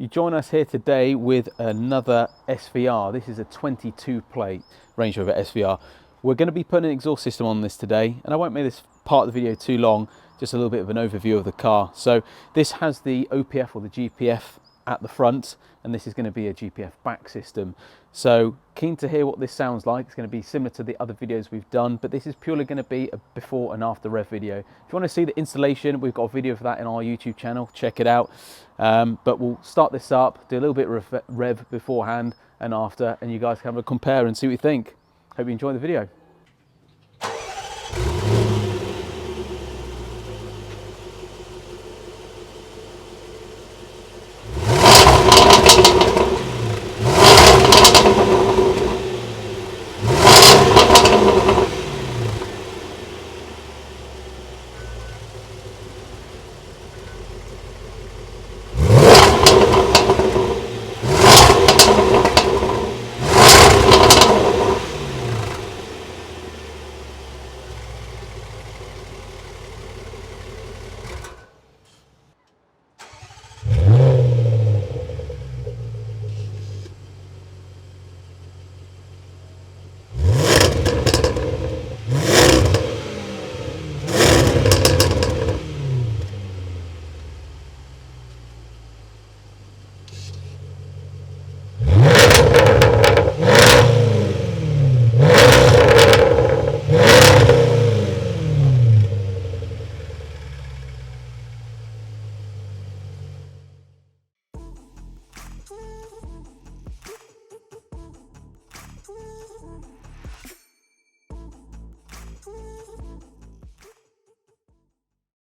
You join us here today with another SVR. This is a 22 plate Range Rover SVR. We're going to be putting an exhaust system on this today, and I won't make this part of the video too long, just a little bit of an overview of the car. So this has the OPF or the GPF at the front, and this is going to be a GPF back system. So keen to hear what this sounds like. It's going to be similar to the other videos we've done, but this is purely going to be a before and after rev video. If you want to see the installation, we've got a video for that in our YouTube channel, check it out. But we'll start this up, do a little bit of rev beforehand and after, and you guys can have a compare and see what you think. Hope you enjoy the video.